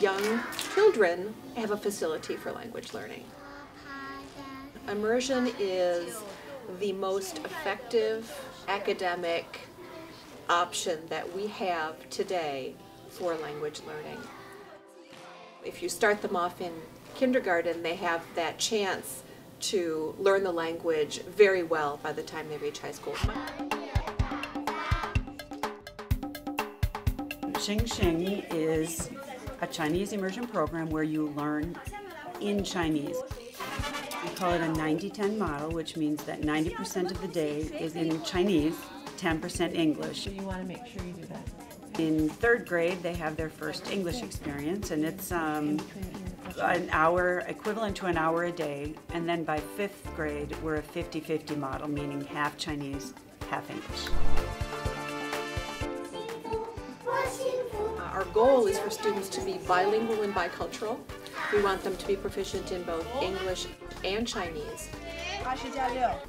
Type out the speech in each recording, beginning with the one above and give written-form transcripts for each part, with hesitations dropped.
young children have a facility for language learning. Immersion is the most effective academic option that we have today for language learning. If you start them off in kindergarten, they have that chance to learn the language very well by the time they reach high school. XIng is a Chinese immersion program where you learn in Chinese. We call it a 90-10 model, which means that 90% of the day is in Chinese, 10% English. So you want to make sure you do that. In third grade, they have their first English experience, and it's an hour, equivalent to an hour a day. And then by fifth grade, we're a 50-50 model, meaning half Chinese, half English. Our goal is for students to be bilingual and bicultural. We want them to be proficient in both English and Chinese.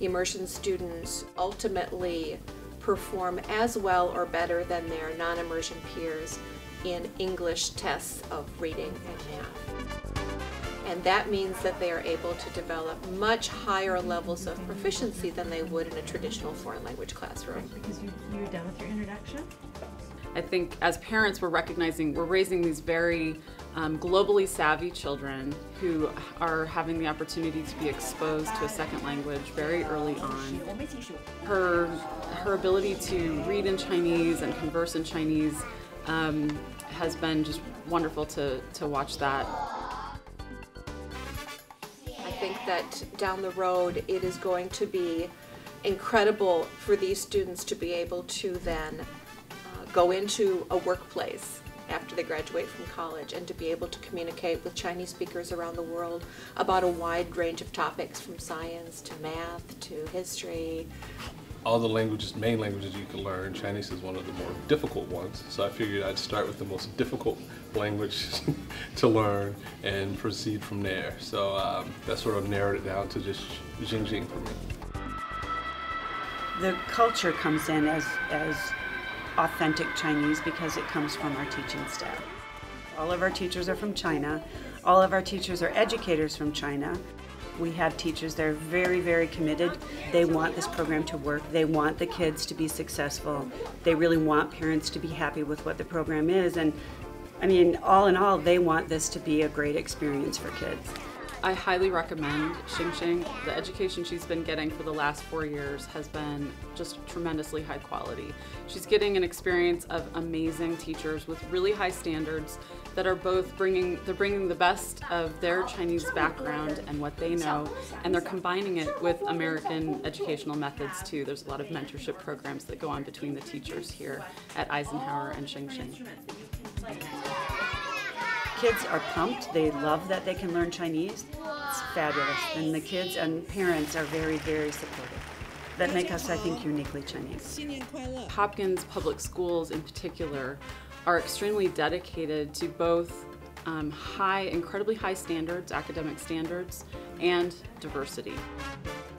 Immersion students ultimately perform as well or better than their non-immersion peers in English tests of reading and math. And that means that they are able to develop much higher levels of proficiency than they would in a traditional foreign language classroom. Because you're done with your introduction? I think as parents we're raising these very globally savvy children who are having the opportunity to be exposed to a second language very early on. Her ability to read in Chinese and converse in Chinese has been just wonderful to watch that. I think that down the road it is going to be incredible for these students to be able to then go into a workplace after they graduate from college and to be able to communicate with Chinese speakers around the world about a wide range of topics, from science to math to history. All the languages, main languages you can learn, Chinese is one of the more difficult ones, so I figured I'd start with the most difficult language to learn and proceed from there. So that sort of narrowed it down to just XIng for me. The culture comes in as authentic Chinese because it comes from our teaching staff. All of our teachers are from China. All of our teachers are educators from China. We have teachers that are very, very committed. They want this program to work. They want the kids to be successful. They really want parents to be happy with what the program is. And I mean, all in all, they want this to be a great experience for kids. I highly recommend XIng. The education she's been getting for the last 4 years has been just tremendously high quality. She's getting an experience of amazing teachers with really high standards that are both bringing the best of their Chinese background and what they know, and they're combining it with American educational methods too. There's a lot of mentorship programs that go on between the teachers here at Eisenhower and XIng. Kids are pumped. They love that they can learn Chinese. It's fabulous. And the kids and parents are very, very supportive. That make us, I think, uniquely Chinese. Hopkins public schools in particular are extremely dedicated to both incredibly high standards, academic standards, and diversity.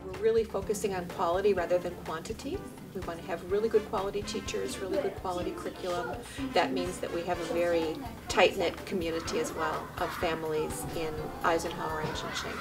We're really focusing on quality rather than quantity. We want to have really good quality teachers, really good quality curriculum. That means that we have a very tight-knit community as well of families in Eisenhower and XIng.